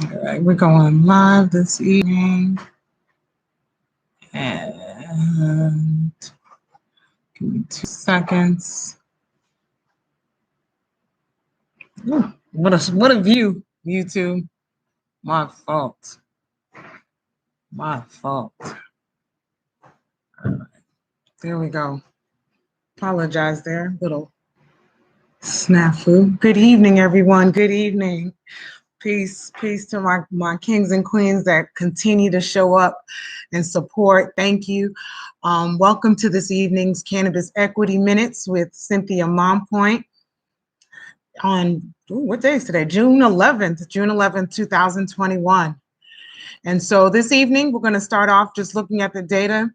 All right, we're going live this evening. And give me 2 seconds. Ooh, what a view, YouTube. My fault. My fault. All right, there we go. Apologize there. Little snafu. Good evening, everyone. Good evening. Peace to my kings and queens that continue to show up and support. Thank you. Welcome to this evening's Cannabis Equity Minutes with Cynthia Mompoint on, what day is today? June 11th, 2021. And so this evening, we're going to start off just looking at the data.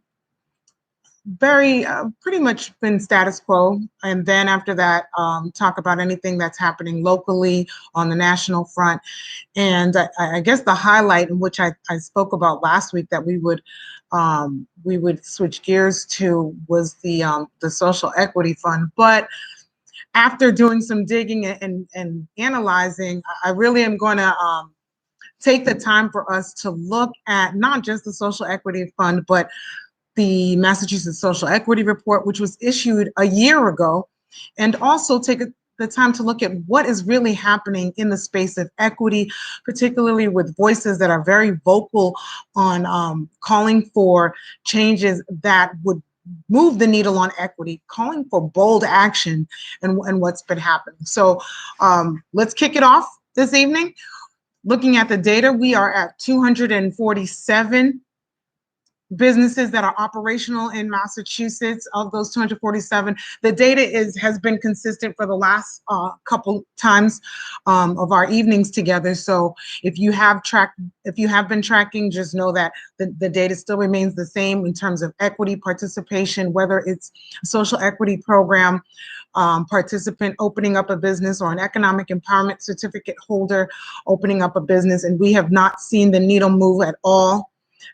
Very pretty much been status quo, and then after that talk about anything that's happening locally on the national front. And I guess the highlight in which I spoke about last week that we would switch gears to was the social equity fund. But after doing some digging and analyzing, I really am going to take the time for us to look at not just the social equity fund, but the Massachusetts Social Equity Report, which was issued a year ago, and also take the time to look at what is really happening in the space of equity, particularly with voices that are very vocal on calling for changes that would move the needle on equity, calling for bold action and what's been happening. So let's kick it off this evening. Looking at the data, we are at 247 businesses that are operational in Massachusetts. Of those 247, the data has been consistent for the last couple times of our evenings together. So if you have been tracking, just know that the data still remains the same in terms of equity participation, whether it's a social equity program participant opening up a business or an economic empowerment certificate holder opening up a business, and we have not seen the needle move at all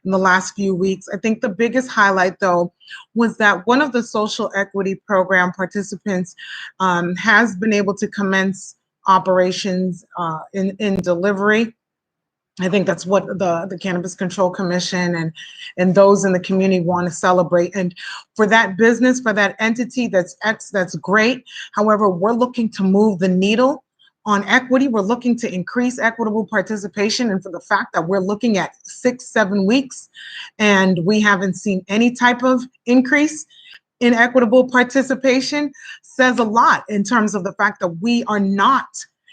in the last few weeks. I think the biggest highlight, though, was that one of the social equity program participants has been able to commence operations in delivery. I think that's what the Cannabis Control Commission and those in the community want to celebrate. And for that business, for that entity, that's great. However, we're looking to move the needle on equity. We're looking to increase equitable participation. And for the fact that we're looking at 6-7 weeks and we haven't seen any type of increase in equitable participation says a lot in terms of the fact that we are not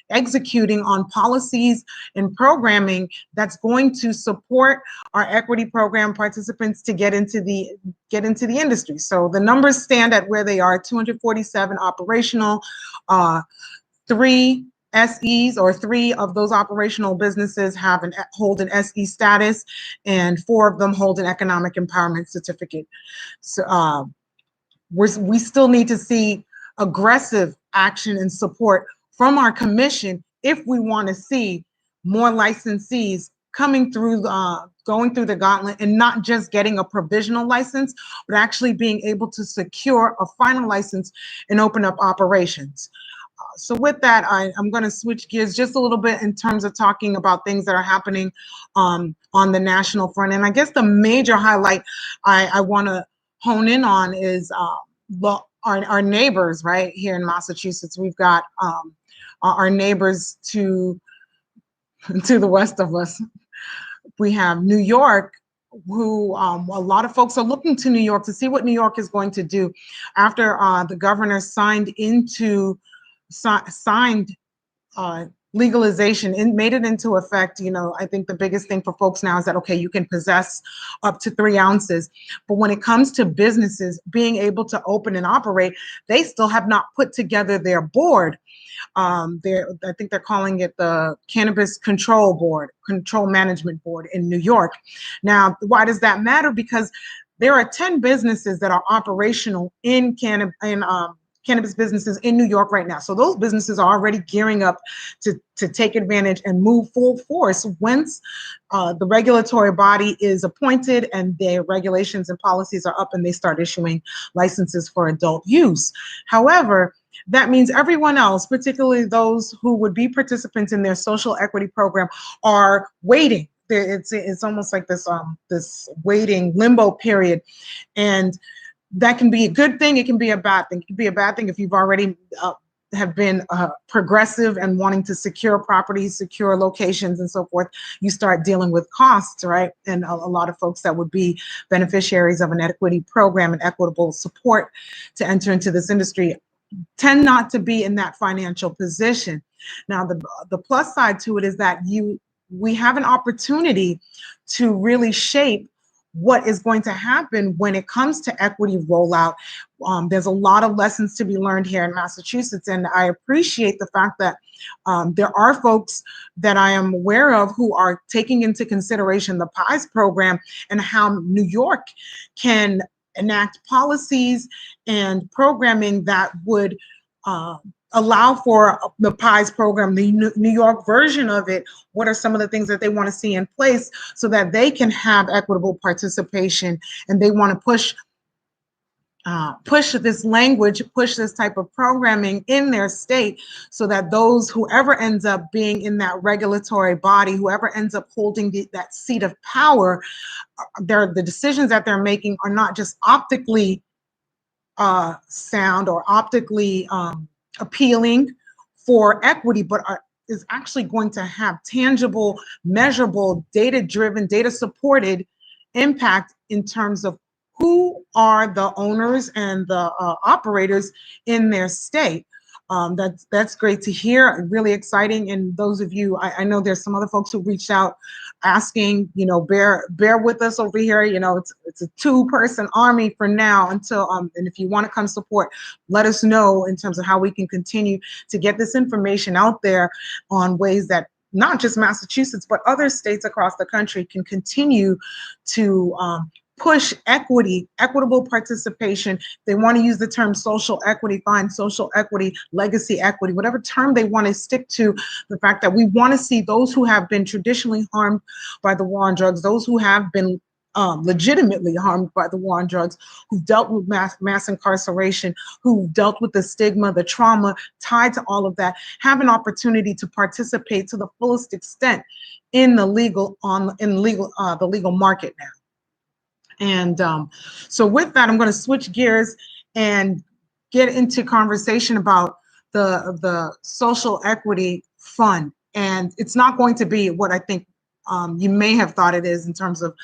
executing on policies and programming that's going to support our equity program participants to get into the industry. So the numbers stand at where they are: 247 operational, 3 SEs, or 3 of those operational businesses hold an SE status, and 4 of them hold an economic empowerment certificate. So we still need to see aggressive action and support from our commission if we want to see more licensees coming through, going through the gauntlet, and not just getting a provisional license, but actually being able to secure a final license and open up operations. So with that, I'm going to switch gears just a little bit in terms of talking about things that are happening on the national front. And I guess the major highlight I want to hone in on is our neighbors right here in Massachusetts. We've got our neighbors to the west of us. We have New York, who a lot of folks are looking to New York to see what New York is going to do after the governor signed legalization and made it into effect. You know, I think the biggest thing for folks now is that, okay, you can possess up to 3 ounces. But when it comes to businesses being able to open and operate, they still have not put together their board. I think they're calling it the Cannabis Control Management Board in New York. Now, why does that matter? Because there are 10 businesses that are operational in cannabis businesses in New York right now. So those businesses are already gearing up to take advantage and move full force once the regulatory body is appointed and their regulations and policies are up and they start issuing licenses for adult use. However, that means everyone else, particularly those who would be participants in their social equity program, are waiting. It's almost like this waiting limbo period, and that can be a good thing. It can be a bad thing. It can be a bad thing if you've already have been progressive and wanting to secure properties, secure locations, and so forth. You start dealing with costs, right? And a lot of folks that would be beneficiaries of an equity program and equitable support to enter into this industry tend not to be in that financial position. Now, the plus side to it is that we have an opportunity to really shape what is going to happen when it comes to equity rollout. There's a lot of lessons to be learned here in Massachusetts, and I appreciate the fact that there are folks that I am aware of who are taking into consideration the PIES program and how New York can enact policies and programming that would allow for the PIES program, the New York version of it. What are some of the things that they want to see in place so that they can have equitable participation, and they want to push this language, push this type of programming in their state, so that whoever ends up being in that regulatory body, whoever ends up holding that seat of power, the decisions that they're making are not just optically sound or optically appealing for equity, but is actually going to have tangible, measurable, data-driven, data-supported impact in terms of who are the owners and the operators in their state. That's great to hear, really exciting. And those of you, I know there's some other folks who reached out asking, bear with us over here. It's a 2-person army for now until, and if you want to come support, let us know in terms of how we can continue to get this information out there on ways that not just Massachusetts, but other states across the country can continue to push equitable participation. They want to use the term social equity, fine, social equity, legacy equity, whatever term they want to stick to. The fact that we want to see those who have been traditionally harmed by the war on drugs, those who have been legitimately harmed by the war on drugs, who've dealt with mass incarceration, who've dealt with the stigma, the trauma tied to all of that, have an opportunity to participate to the fullest extent in the legal market now. And so with that, I'm going to switch gears and get into conversation about the social equity fund. And it's not going to be what I think you may have thought it is in terms of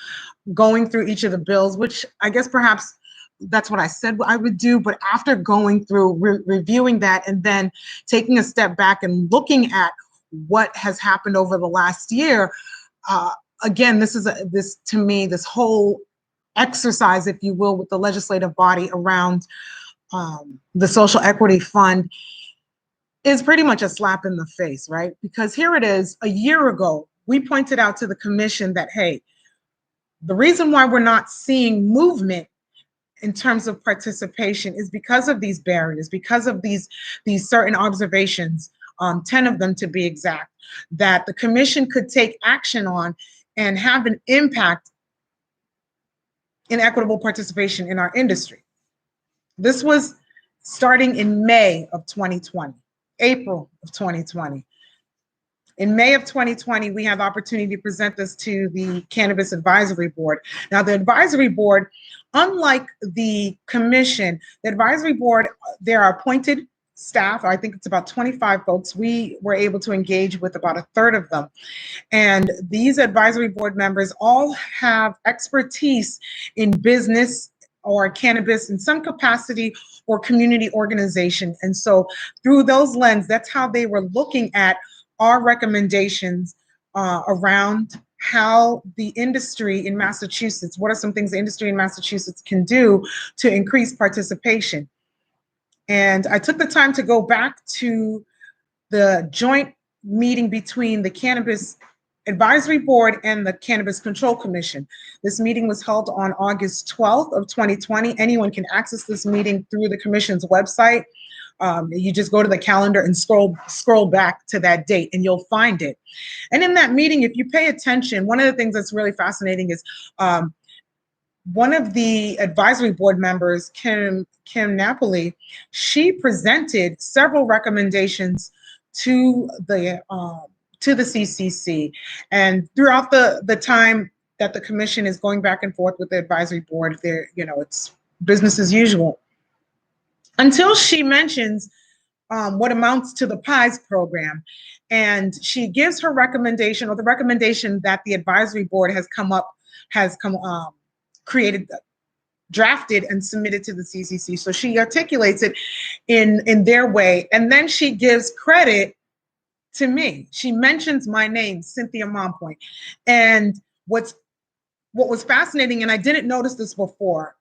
going through each of the bills, which I guess perhaps that's what I said I would do. But after going through, reviewing that, and then taking a step back and looking at what has happened over the last year, again, to me, this whole exercise, if you will, with the legislative body around the social equity fund is pretty much a slap in the face, right? Because here it is, a year ago, we pointed out to the commission that, hey, the reason why we're not seeing movement in terms of participation is because of these barriers, because of these certain observations, 10 of them to be exact, that the commission could take action on and have an impact in equitable participation in our industry. This was starting in May of 2020, April of 2020. In May of 2020, we had the opportunity to present this to the Cannabis Advisory Board. Now, the advisory board, unlike the commission, the advisory board, there are appointed staff. I think it's about 25 folks. We were able to engage with about a third of them. And these advisory board members all have expertise in business or cannabis in some capacity or community organization. And so through those lens, that's how they were looking at our recommendations around how the industry in Massachusetts, what are some things the industry in Massachusetts can do to increase participation. And I took the time to go back to the joint meeting between the Cannabis Advisory Board and the Cannabis Control Commission. This meeting was held on August 12th of 2020. Anyone can access this meeting through the commission's website. You just go to the calendar and scroll back to that date and you'll find it. And in that meeting, if you pay attention, one of the things that's really fascinating is one of the advisory board members, Kim Napoli, she presented several recommendations to the CCC, and throughout the time that the commission is going back and forth with the advisory board, there, it's business as usual until she mentions what amounts to the PIES program. And she gives her recommendation, or the recommendation that the advisory board has created, drafted, and submitted to the CCC. So she articulates it in their way. And then she gives credit to me. She mentions my name, Cynthia Mompoint. And what was fascinating, and I didn't notice this before,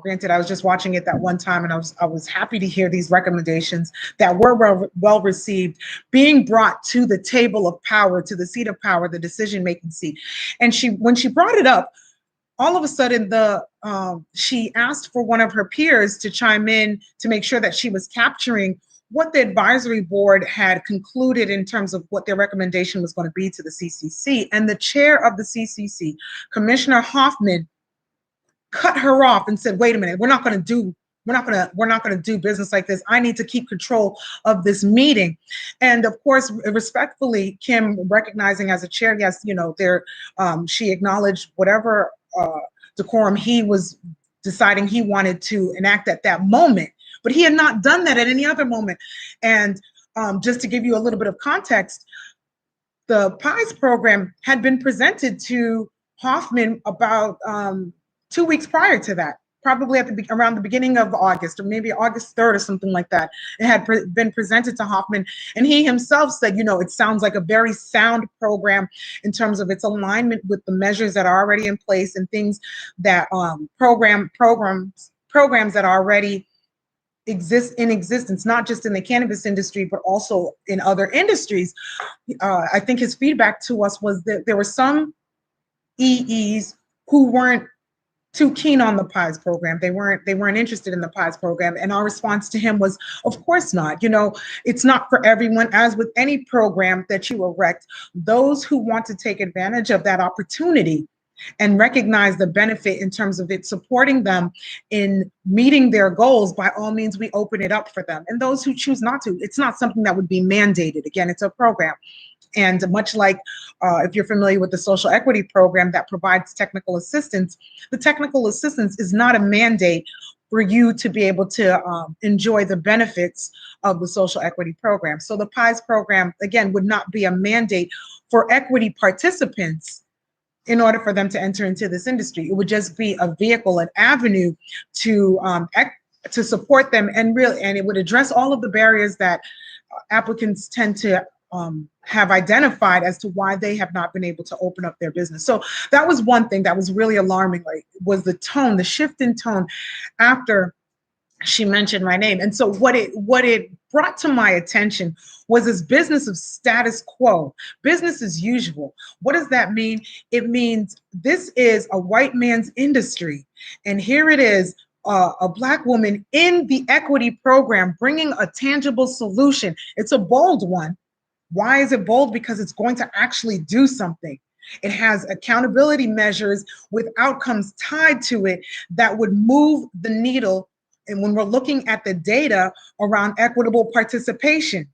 granted, I was just watching it that one time, and I was happy to hear these recommendations that were well received being brought to the table of power, to the seat of power, the decision-making seat. And when she brought it up, all of a sudden she asked for one of her peers to chime in to make sure that she was capturing what the advisory board had concluded in terms of what their recommendation was going to be to the CCC. And the chair of the CCC, Commissioner Hoffman, cut her off and said, "Wait a minute, we're not going to do business like this. I need to keep control of this meeting." And of course, respectfully, Kim, recognizing as a chair, yes, she acknowledged whatever decorum he was deciding he wanted to enact at that moment, but he had not done that at any other moment. And just to give you a little bit of context, the PIES program had been presented to Hoffman about 2 weeks prior to that, probably around the beginning of August, or maybe August 3rd or something like that. It had been presented to Hoffman, and he himself said, it sounds like a very sound program in terms of its alignment with the measures that are already in place and things that programs that are already exist in existence, not just in the cannabis industry, but also in other industries. I think his feedback to us was that there were some EEs who weren't too keen on the PIES program. They weren't interested in the PIES program. And our response to him was, of course not. It's not for everyone. As with any program that you erect, those who want to take advantage of that opportunity and recognize the benefit in terms of it supporting them in meeting their goals, by all means, we open it up for them. And those who choose not to, it's not something that would be mandated. Again, it's a program. And much like if you're familiar with the social equity program that provides technical assistance, the technical assistance is not a mandate for you to be able to enjoy the benefits of the social equity program. So the PIES program, again, would not be a mandate for equity participants in order for them to enter into this industry. It would just be a vehicle, an avenue to support them, and it would address all of the barriers that applicants tend to have identified as to why they have not been able to open up their business. So that was one thing that was really alarming, was the tone, the shift in tone after she mentioned my name. And so what it brought to my attention was this business of status quo, business as usual. What does that mean? It means this is a white man's industry, and here it is, a Black woman in the equity program bringing a tangible solution. It's a bold one. Why is it bold? Because it's going to actually do something. It has accountability measures with outcomes tied to it that would move the needle. And when we're looking at the data around equitable participation,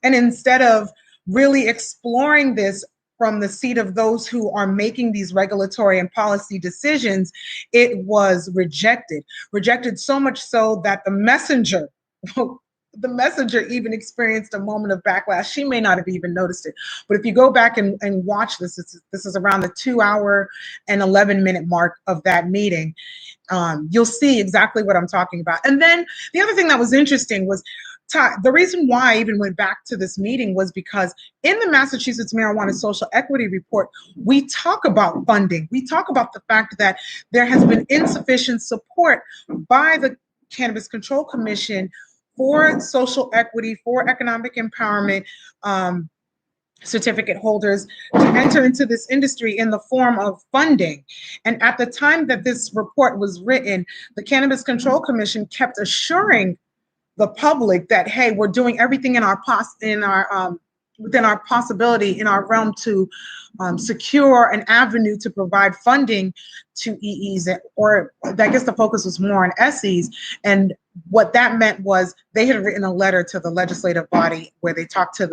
and instead of really exploring this from the seat of those who are making these regulatory and policy decisions, it was rejected so much so that the messenger even experienced a moment of backlash. She may not have even noticed it, but if you go back and watch this is around the 2 hour and 11-minute mark of that meeting. You'll see exactly what I'm talking about. And then the other thing that was interesting was the reason why I even went back to this meeting was because in the Massachusetts Marijuana Social Equity Report, we talk about funding. We talk about the fact that there has been insufficient support by the Cannabis Control Commission for social equity, for economic empowerment certificate holders to enter into this industry in the form of funding. And at the time that this report was written, the Cannabis Control Commission kept assuring the public that, hey, we're doing everything in our within our possibility in our realm to secure an avenue to provide funding to EEs, or I guess the focus was more on SEs. And what that meant was they had written a letter to the legislative body where they said to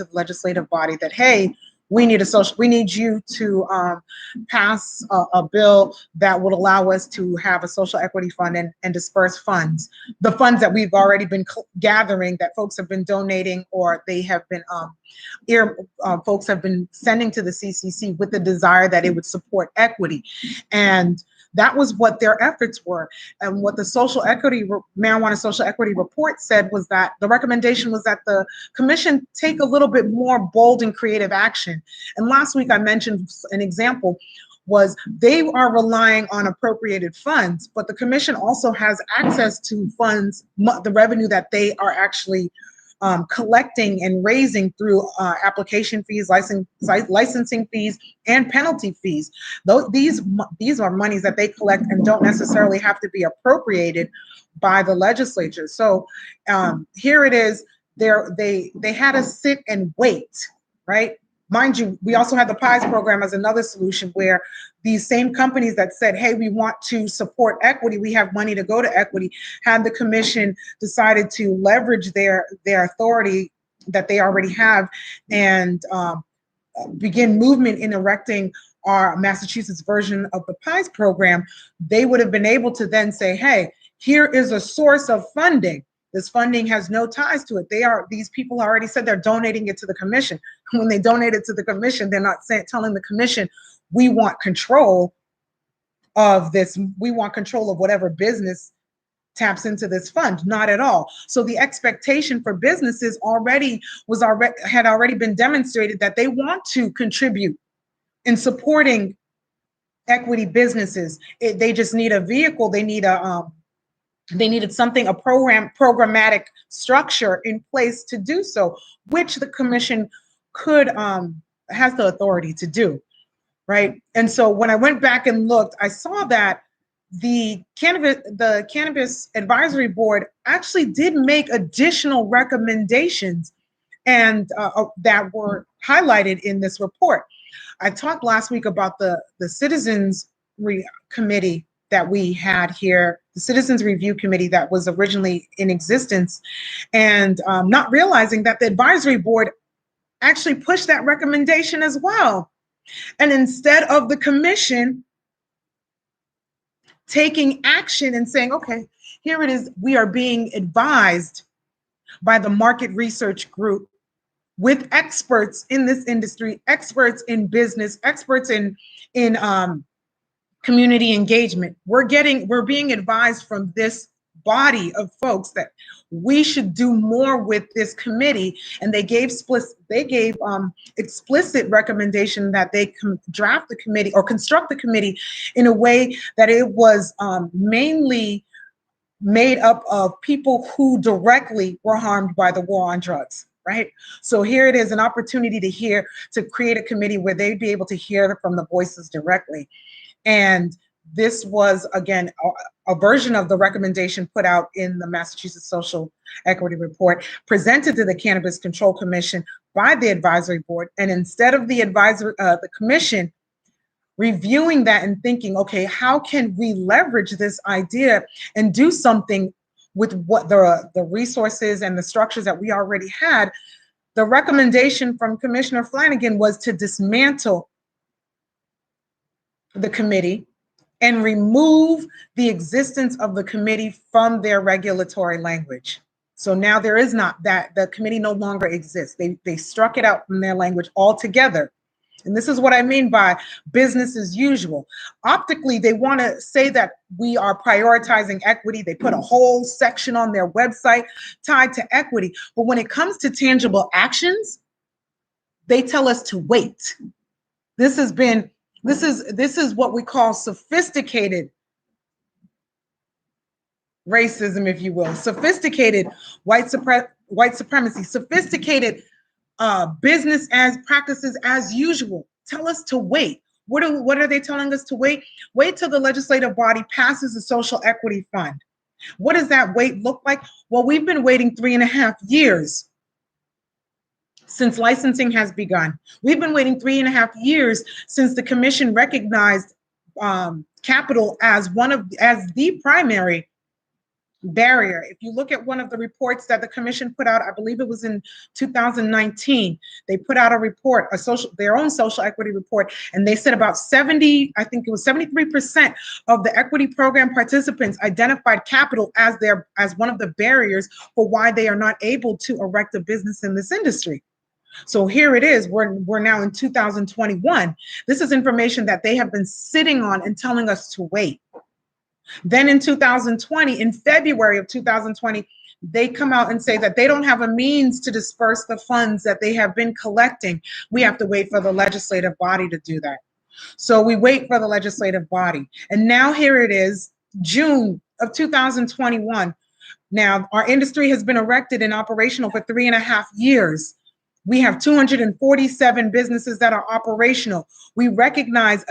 the legislative body that, hey, we need you to pass a bill that would allow us to have a social equity fund and disperse funds, the funds that we've already been gathering, that folks have been donating, or they have been folks have been sending to the CCC with the desire that it would support equity. And that was what their efforts were. And what the marijuana social equity report said was that the recommendation was that the commission take a little bit more bold and creative action. And last week I mentioned an example was they are relying on appropriated funds, but the commission also has access to funds, the revenue that they are actually collecting and raising through application fees, licensing fees, and penalty fees. These are monies that they collect and don't necessarily have to be appropriated by the legislature. So here it is. They had to sit and wait, right? Mind you, we also had the PIES program as another solution where these same companies that said, hey, we want to support equity, we have money to go to equity, had the commission decided to leverage their authority that they already have and begin movement in erecting our Massachusetts version of the PIES program, they would have been able to then say, hey, here is a source of funding. This funding has no ties to it. These people already said they're donating it to the commission. When they donate it to the commission, they're not telling the commission, we want control of this. We want control of whatever business taps into this fund. Not at all. So the expectation for businesses had already been demonstrated that they want to contribute in supporting equity businesses. They just need a vehicle. They needed something, a programmatic structure in place to do so, which the commission has the authority to do, right? And so when I went back and looked, I saw that the Cannabis Advisory Board actually did make additional recommendations and that were highlighted in this report. I talked last week about the Citizens Committee that we had here, the Citizens Review Committee that was originally in existence, and not realizing that the advisory board actually pushed that recommendation as well. And instead of the commission taking action and saying, okay, here it is, we are being advised by the market research group with experts in this industry, experts in business, experts in community engagement. We're being advised from this body of folks that we should do more with this committee, and they gave explicit recommendation that they draft the committee or construct the committee in a way that it was mainly made up of people who directly were harmed by the war on drugs. Right. So here it is, an opportunity to create a committee where they'd be able to hear from the voices directly. And this was, again, a version of the recommendation put out in the Massachusetts Social Equity Report, presented to the Cannabis Control Commission by the advisory board. And instead of the commission reviewing that and thinking, okay, how can we leverage this idea and do something with what the resources and the structures that we already had, the recommendation from Commissioner Flanagan was to dismantle the committee and remove the existence of the committee from their regulatory language. So now there is not that, the committee no longer exists. They struck it out from their language altogether. And this is what I mean by business as usual. Optically, they want to say that we are prioritizing equity. They put a whole section on their website tied to equity. But when it comes to tangible actions, they tell us to wait. This is what we call sophisticated racism, if you will, sophisticated white supremacy, sophisticated business as practices as usual. Tell us to wait. What are they telling us to wait? Wait till the legislative body passes the social equity fund. What does that wait look like? Well, we've been waiting 3.5 years since licensing has begun. We've been waiting 3.5 years since the commission recognized capital as the primary barrier. If you look at one of the reports that the commission put out, I believe it was in 2019, they put out a report, their own social equity report, and they said about 73% of the equity program participants identified capital as one of the barriers for why they are not able to erect a business in this industry. So here it is, we're now in 2021. This is information that they have been sitting on and telling us to wait. Then in 2020, in February of 2020, they come out and say that they don't have a means to disperse the funds that they have been collecting. We have to wait for the legislative body to do that. So we wait for the legislative body. And now here it is, June of 2021. Now our industry has been erected and operational for 3.5 years. We have 247 businesses that are operational. We recognize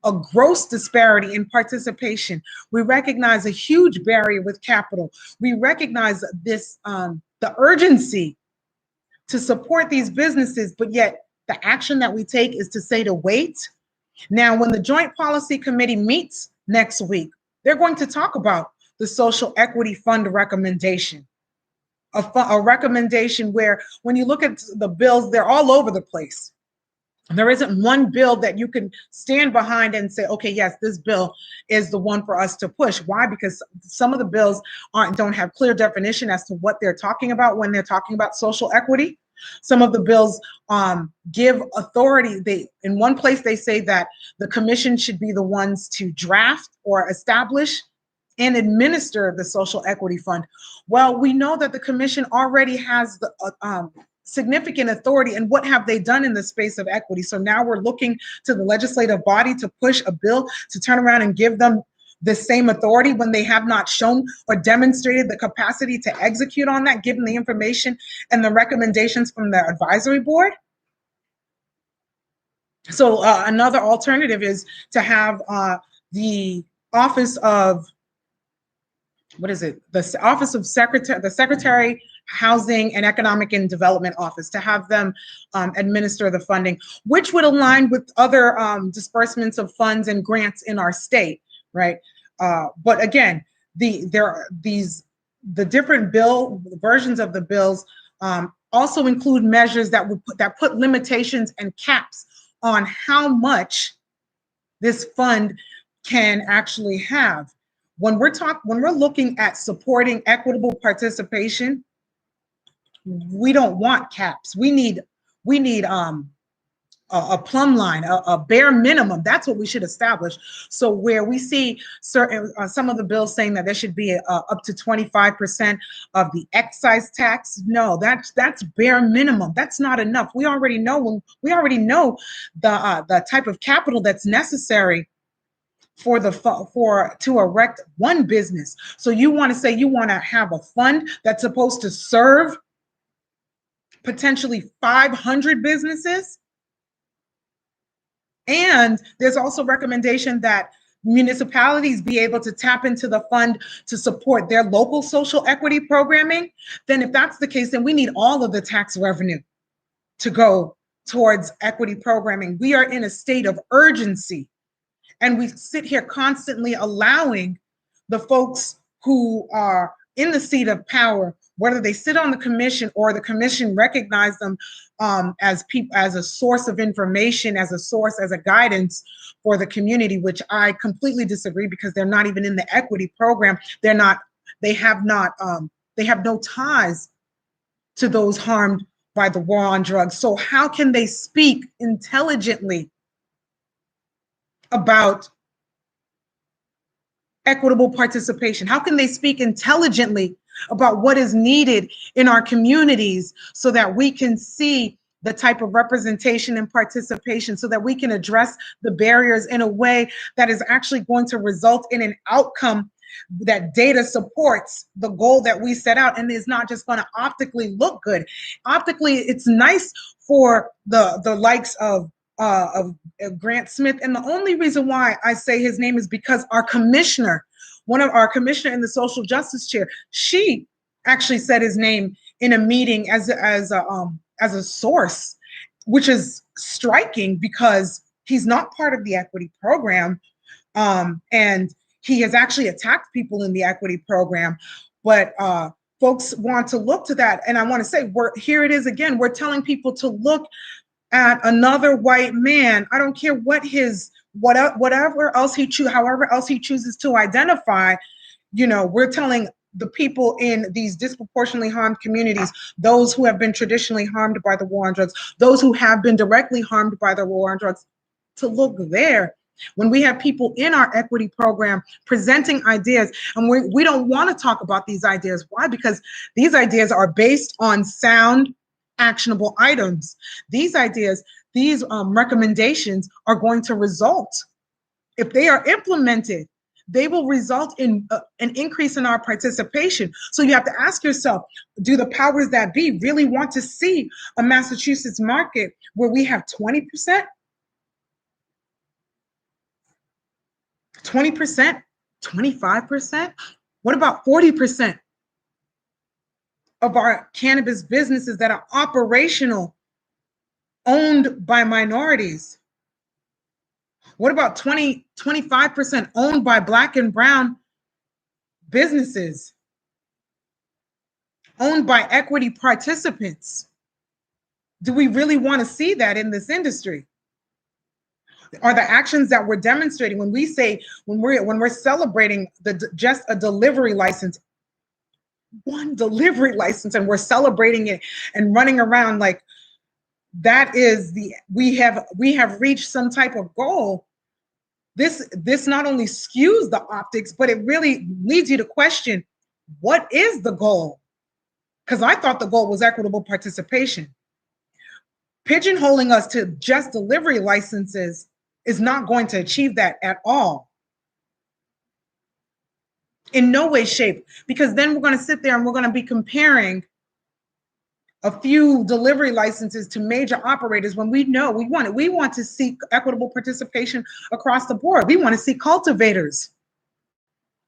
a gross disparity in participation. We recognize a huge barrier with capital. We recognize this, the urgency to support these businesses, but yet the action that we take is to say to wait. Now, when the Joint Policy Committee meets next week, they're going to talk about the Social Equity Fund recommendation. A recommendation where when you look at the bills, they're all over the place. There isn't one bill that you can stand behind and say, okay, yes, this bill is the one for us to push. Why? Because some of the bills don't have clear definition as to what they're talking about when they're talking about social equity. Some of the bills give authority. In one place, they say that the commission should be the ones to draft or establish and administer the Social Equity Fund. Well, we know that the commission already has the significant authority, and what have they done in the space of equity? So now we're looking to the legislative body to push a bill to turn around and give them the same authority when they have not shown or demonstrated the capacity to execute on that, given the information and the recommendations from the advisory board. So another alternative is to have the Office of, the Office of the Secretary, Housing and Economic and Development Office, to have them administer the funding, which would align with other disbursements of funds and grants in our state, right? But again, the different versions of the bills also include measures that put limitations and caps on how much this fund can actually have. When we're looking at supporting equitable participation, we don't want caps. We need a plumb line, a bare minimum. That's what we should establish. So where we see some of the bills saying that there should be up to 25% of the excise tax, no, that's bare minimum. That's not enough. We already know the type of capital that's necessary to erect one business. So you want to have a fund that's supposed to serve potentially 500 businesses. And there's also recommendation that municipalities be able to tap into the fund to support their local social equity programming. Then if that's the case, then we need all of the tax revenue to go towards equity programming. We are in a state of urgency. And we sit here constantly allowing the folks who are in the seat of power, whether they sit on the commission or the commission recognize them as a source of information, as a guidance for the community, which I completely disagree, because they're not even in the equity program. They have no ties to those harmed by the war on drugs. So how can they speak intelligently about equitable participation? How can they speak intelligently about what is needed in our communities so that we can see the type of representation and participation, so that we can address the barriers in a way that is actually going to result in an outcome that data supports the goal that we set out, and is not just going to optically look good. Optically, it's nice for the likes of Grant Smith. And the only reason why I say his name is because our commissioner, one of our commissioner in the social justice chair, she actually said his name in a meeting as a source, which is striking because he's not part of the equity program, and he has actually attacked people in the equity program. But folks want to look to that, and I want to say, here it is again. We're telling people to look at another white man. I don't care what whatever else however else he chooses to identify. We're telling the people in these disproportionately harmed communities, those who have been traditionally harmed by the war on drugs, those who have been directly harmed by the war on drugs, to look there. When we have people in our equity program presenting ideas, and we don't want to talk about these ideas. Why? Because these ideas are based on sound, actionable items. These ideas, these recommendations are going to result, if they are implemented, they will result in an increase in our participation. So you have to ask yourself, do the powers that be really want to see a Massachusetts market where we have 20%, 20%, 25%? What about 40% of our cannabis businesses that are operational, owned by minorities? What about 25% owned by Black and brown businesses, owned by equity participants? Do we really want to see that in this industry? Are the actions that we're demonstrating when we're celebrating just a delivery license, one delivery license, and we're celebrating it and running around like that is we have reached some type of goal? This not only skews the optics, but it really leads you to question, what is the goal? Because I thought the goal was equitable participation. Pigeonholing us to just delivery licenses is not going to achieve that at all. In no way, shape, because then we're going to sit there and we're going to be comparing a few delivery licenses to major operators when we know we want to see equitable participation across the board. We want to see cultivators,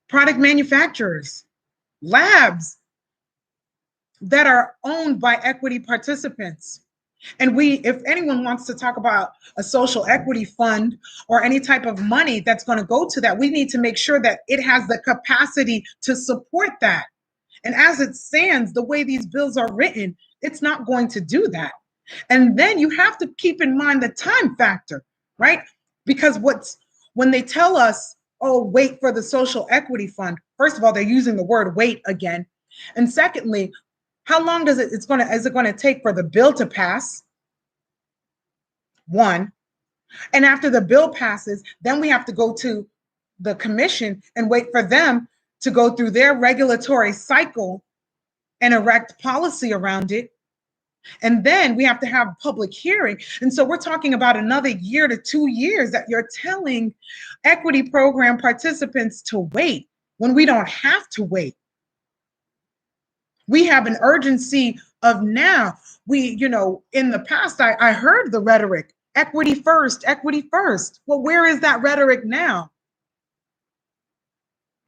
product manufacturers, labs that are owned by equity participants. And if anyone wants to talk about a social equity fund or any type of money that's going to go to that, we need to make sure that it has the capacity to support that. And as it stands, the way these bills are written, it's not going to do that. And then you have to keep in mind the time factor, right? Because when they tell us, oh, wait for the social equity fund, first of all, they're using the word wait again. And secondly, how long is it going to take for the bill to pass? One. And after the bill passes, then we have to go to the commission and wait for them to go through their regulatory cycle and erect policy around it. And then we have to have a public hearing. And so we're talking about another year to 2 years that you're telling equity program participants to wait when we don't have to wait. We have an urgency of now. In the past, I heard the rhetoric, equity first, equity first. Well, where is that rhetoric now?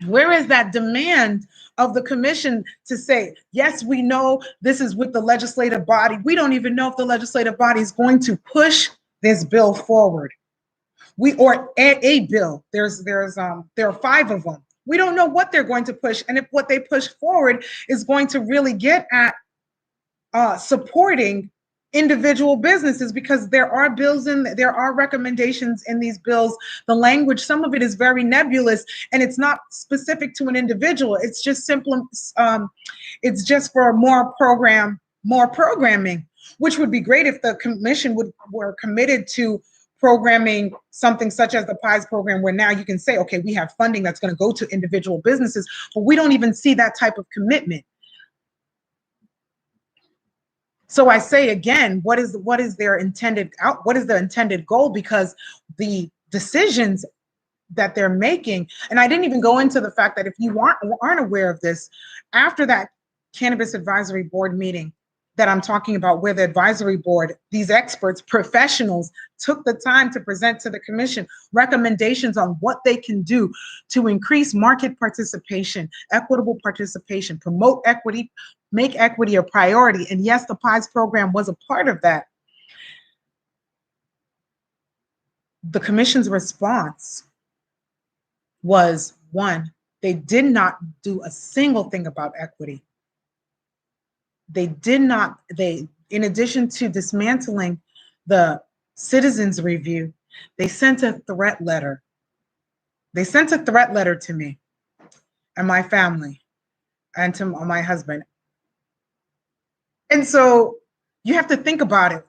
Where is that demand of the commission to say, yes, we know this is with the legislative body. We don't even know if the legislative body is going to push this bill forward. Or a bill. There are 5 of them. We don't know what they're going to push, and if what they push forward is going to really get at supporting individual businesses, because there are bills and there are recommendations in these bills. The language, some of it is very nebulous, and it's not specific to an individual. It's just simple. It's just for more programming, which would be great if the commission were committed to programming something such as the PIES program, where now you can say, okay, we have funding that's going to go to individual businesses, but we don't even see that type of commitment. So I say again, what is their intended what is the intended goal? Because the decisions that they're making, and I didn't even go into the fact that if you aren't aware of this, after that Cannabis Advisory Board meeting, that I'm talking about, where the advisory board, these experts, professionals, took the time to present to the commission recommendations on what they can do to increase market participation, equitable participation, promote equity, make equity a priority. And yes, the PIES program was a part of that. The commission's response was, one, they did not do a single thing about equity. They did not, in addition to dismantling the citizens review, they sent a threat letter. They sent a threat letter to me and my family and to my husband. And so you have to think about it.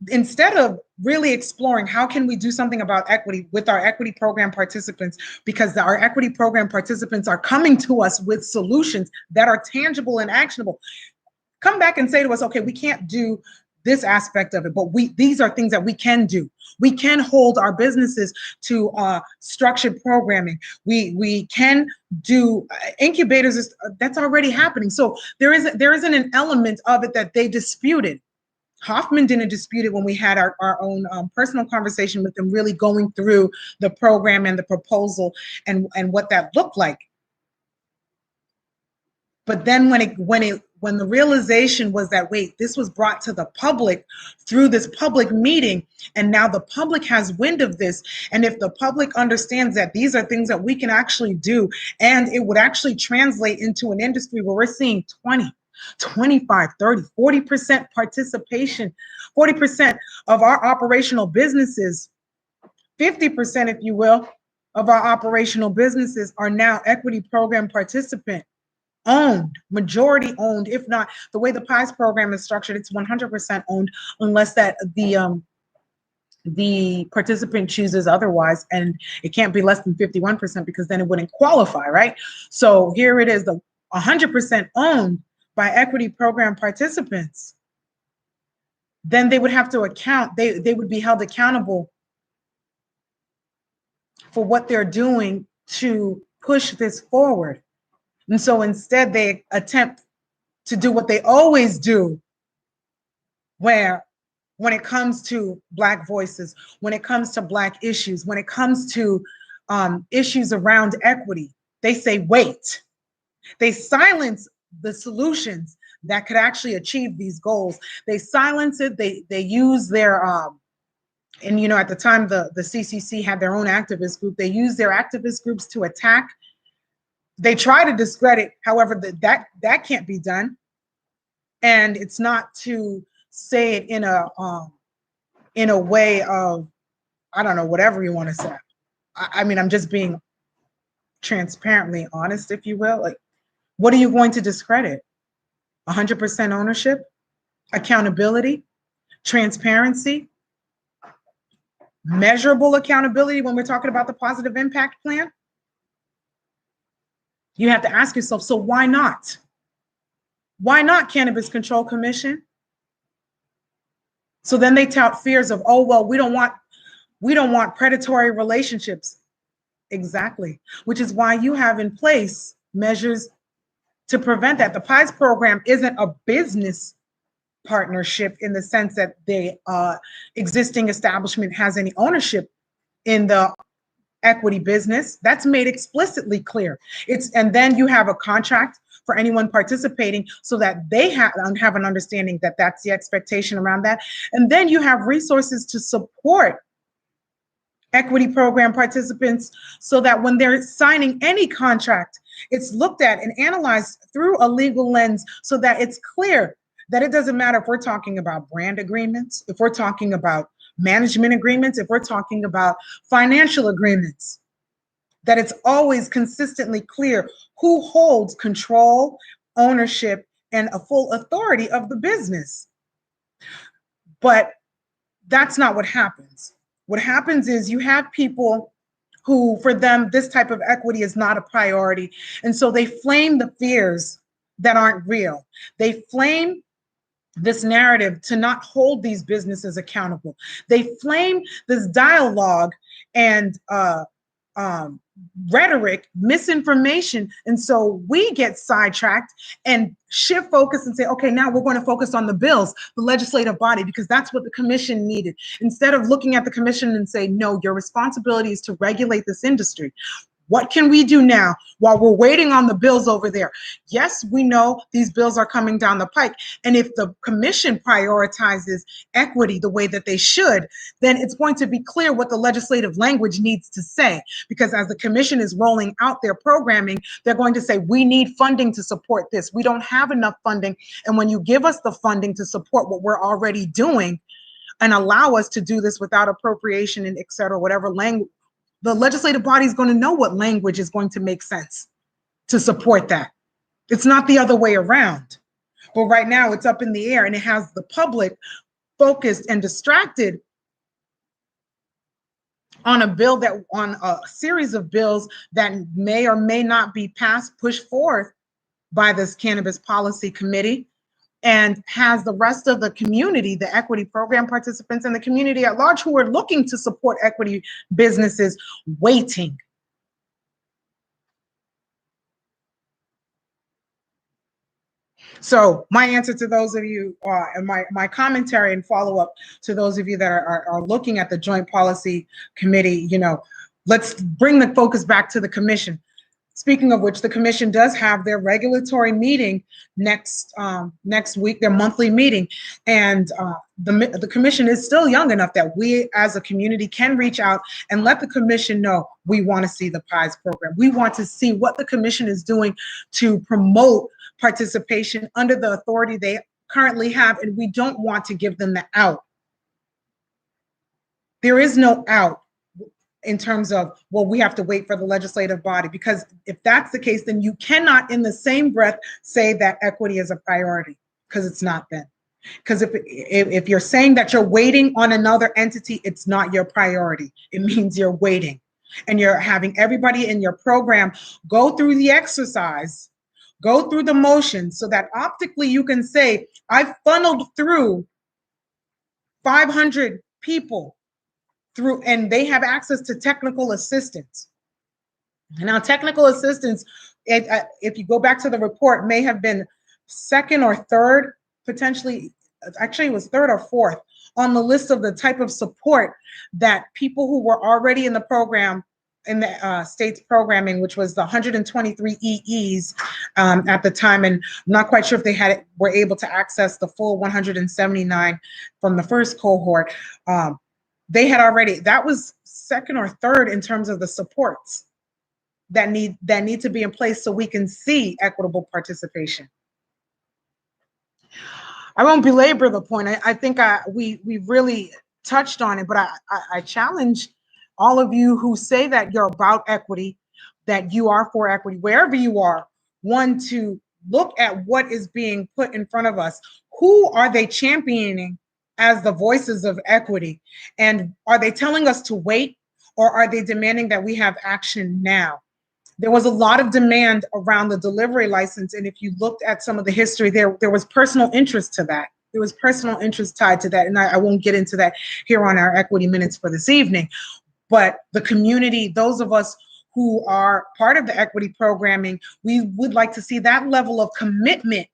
Instead of really exploring how can we do something about equity with our equity program participants, because our equity program participants are coming to us with solutions that are tangible and actionable, come back and say to us, okay, we can't do this aspect of it, but these are things that we can do. We can hold our businesses to structured programming. We can do incubators. That's already happening. So there isn't an element of it that they disputed. Hoffman didn't dispute it when we had our own personal conversation with them, really going through the program and the proposal and what that looked like. But then when the realization was that, wait, this was brought to the public through this public meeting, and now the public has wind of this, and if the public understands that these are things that we can actually do, and it would actually translate into an industry where we're seeing 20, 25, 30, 40% participation, 40% of our operational businesses, 50%, if you will, of our operational businesses are now equity program participant owned, majority owned. If not, the way the PIES program is structured, it's 100% owned, unless that the participant chooses otherwise, and it can't be less than 51% because then it wouldn't qualify, right? So here it is, the 100% owned by equity program participants. Then they would have to account, they would be held accountable for what they're doing to push this forward. And so instead they attempt to do what they always do, where when it comes to Black voices, when it comes to Black issues, when it comes to issues around equity, they say, wait. They silence the solutions that could actually achieve these goals. They silence it. They use their, and you know, at the time the CCC had their own activist group. They use their activist groups to attack. They try to discredit, however, that can't be done. And it's not to say it in a way of, I don't know, whatever you want to say. I mean, I'm just being transparently honest, if you will. Like, what are you going to discredit? 100% ownership, accountability, transparency, measurable accountability when we're talking about the positive impact plan? You have to ask yourself, so why not? Why not Cannabis Control Commission? So then they tout fears of, oh, well, we don't want predatory relationships. Exactly, which is why you have in place measures to prevent that. The PIES program isn't a business partnership in the sense that the existing establishment has any ownership in the equity business. That's made explicitly clear. And then you have a contract for anyone participating so that they have an understanding that that's the expectation around that. And then you have resources to support equity program participants so that when they're signing any contract, it's looked at and analyzed through a legal lens so that it's clear that it doesn't matter if we're talking about brand agreements, if we're talking about management agreements, if we're talking about financial agreements, that it's always consistently clear who holds control, ownership, and a full authority of the business. But that's not what happens. What happens is you have people who, for them, this type of equity is not a priority. And so they flame the fears that aren't real. They flame this narrative to not hold these businesses accountable. They flame this dialogue and rhetoric, misinformation. And so we get sidetracked and shift focus and say, okay, now we're going to focus on the bills, the legislative body, because that's what the commission needed. Instead of looking at the commission and say, no, your responsibility is to regulate this industry. What can we do now while we're waiting on the bills over there? Yes, we know these bills are coming down the pike. And if the commission prioritizes equity the way that they should, then it's going to be clear what the legislative language needs to say. Because as the commission is rolling out their programming, they're going to say, we need funding to support this. We don't have enough funding. And when you give us the funding to support what we're already doing and allow us to do this without appropriation and et cetera, whatever language, the legislative body is going to know what language is going to make sense to support that. It's not the other way around. But right now it's up in the air, and it has the public focused and distracted on a series of bills that may or may not be pushed forth by this Cannabis Policy Committee, and has the rest of the community, the equity program participants and the community at large who are looking to support equity businesses, waiting. So my answer to those of you, and my commentary and follow-up to those of you that are looking at the Joint Policy Committee, let's bring the focus back to the commission. Speaking of which, the commission does have their regulatory meeting next week, their monthly meeting. And the commission is still young enough that we as a community can reach out and let the commission know we want to see the PIES program. We want to see what the commission is doing to promote participation under the authority they currently have, and we don't want to give them the out. There is no out in terms of, well, we have to wait for the legislative body, because if that's the case, then you cannot in the same breath say that equity is a priority, because it's not then. Because if you're saying that you're waiting on another entity, it's not your priority. It means you're waiting, and you're having everybody in your program go through the exercise, go through the motions, so that optically you can say, I funneled through 500 people through, and they have access to technical assistance. Now, technical assistance, if you go back to the report, may have been second or third, potentially, actually it was third or fourth on the list of the type of support that people who were already in the program, in the state's programming, which was the 123 EEs at the time, and I'm not quite sure if they were able to access the full 179 from the first cohort. They had already, that was second or third in terms of the supports that need to be in place so we can see equitable participation. I won't belabor the point. I think we really touched on it, but I challenge all of you who say that you're about equity, that you are for equity, wherever you are, one, to look at what is being put in front of us. Who are they championing as the voices of equity? And are they telling us to wait, or are they demanding that we have action now? There was a lot of demand around the delivery license, and if you looked at some of the history, there was personal interest to that. There was personal interest tied to that, and I won't get into that here on our equity minutes for this evening. But the community, those of us who are part of the equity programming, we would like to see that level of commitment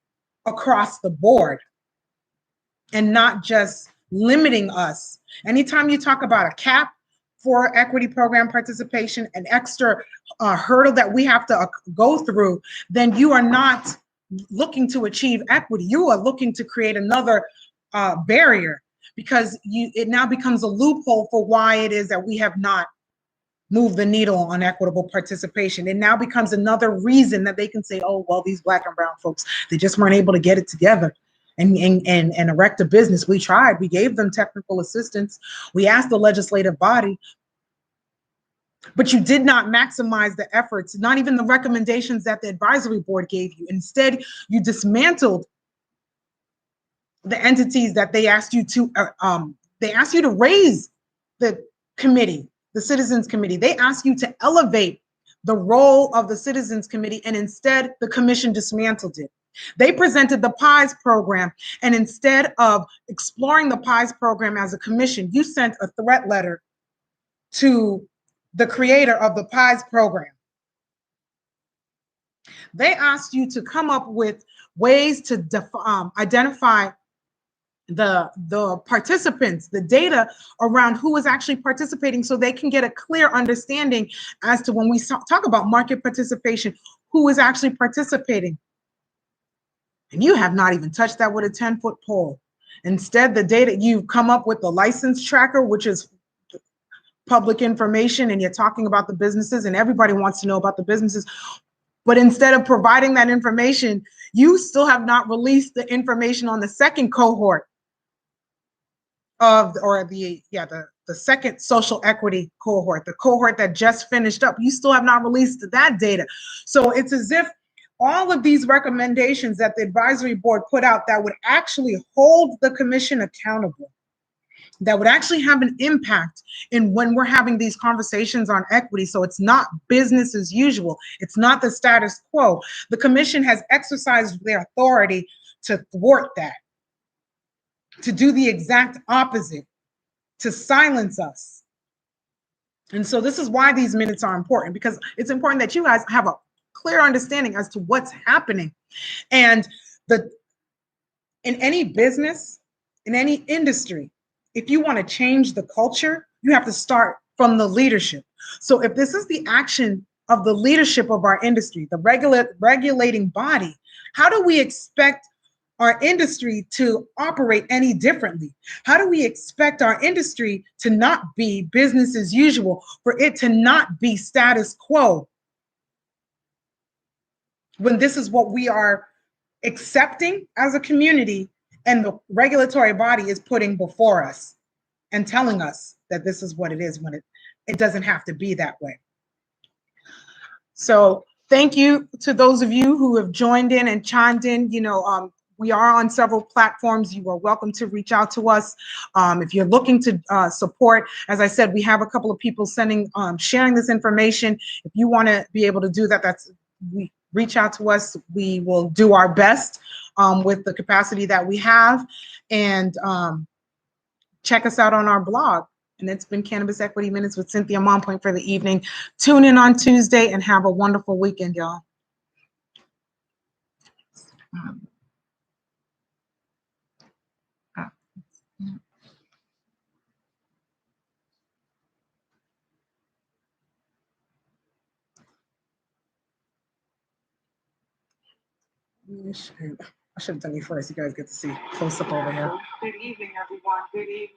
across the board, and not just limiting us. Anytime you talk about a cap for equity program participation, an extra hurdle that we have to go through, then you are not looking to achieve equity. You are looking to create another barrier, because it now becomes a loophole for why it is that we have not moved the needle on equitable participation. It now becomes another reason that they can say, oh, well, these Black and brown folks, they just weren't able to get it together and erect a business. We tried. We gave them technical assistance. We asked the legislative body, but you did not maximize the efforts, not even the recommendations that the advisory board gave you. Instead, you dismantled the entities that they asked you to raise the committee, the Citizens Committee. They asked you to elevate the role of the Citizens Committee, and instead the commission dismantled it. They presented the PIES program, and instead of exploring the PIES program as a commission, you sent a threat letter to the creator of the PIES program. They asked you to come up with ways to identify the participants, the data around who is actually participating, so they can get a clear understanding as to when we talk about market participation, who is actually participating. And you have not even touched that with a 10-foot pole. Instead, the data, you've come up with the license tracker, which is public information, and you're talking about the businesses, and everybody wants to know about the businesses. But instead of providing that information, you still have not released the information on the second cohort of, or the second social equity cohort, the cohort that just finished up. You still have not released that data. So it's as if all of these recommendations that the advisory board put out that would actually hold the commission accountable, that would actually have an impact in when we're having these conversations on equity. So it's not business as usual. It's not the status quo. The commission has exercised their authority to thwart that, to do the exact opposite, to silence us. And so this is why these minutes are important, because it's important that you guys have a clear understanding as to what's happening. And in any business, in any industry, if you want to change the culture, you have to start from the leadership. So if this is the action of the leadership of our industry, the regulating body, how do we expect our industry to operate any differently? How do we expect our industry to not be business as usual, for it to not be status quo, when this is what we are accepting as a community, and the regulatory body is putting before us and telling us that this is what it is, when it doesn't have to be that way. So thank you to those of you who have joined in and chimed in. We are on several platforms. You are welcome to reach out to us. If you're looking to support, as I said, we have a couple of people sharing this information. If you want to be able to do that, we reach out to us. We will do our best with the capacity that we have. And check us out on our blog. And it's been Cannabis Equity Minutes with Cynthia Mompoint for the evening. Tune in on Tuesday and have a wonderful weekend, y'all. I should have done you first. You guys get to see close up over here. Good evening, everyone. Good evening.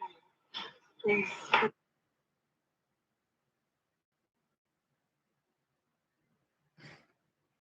Peace.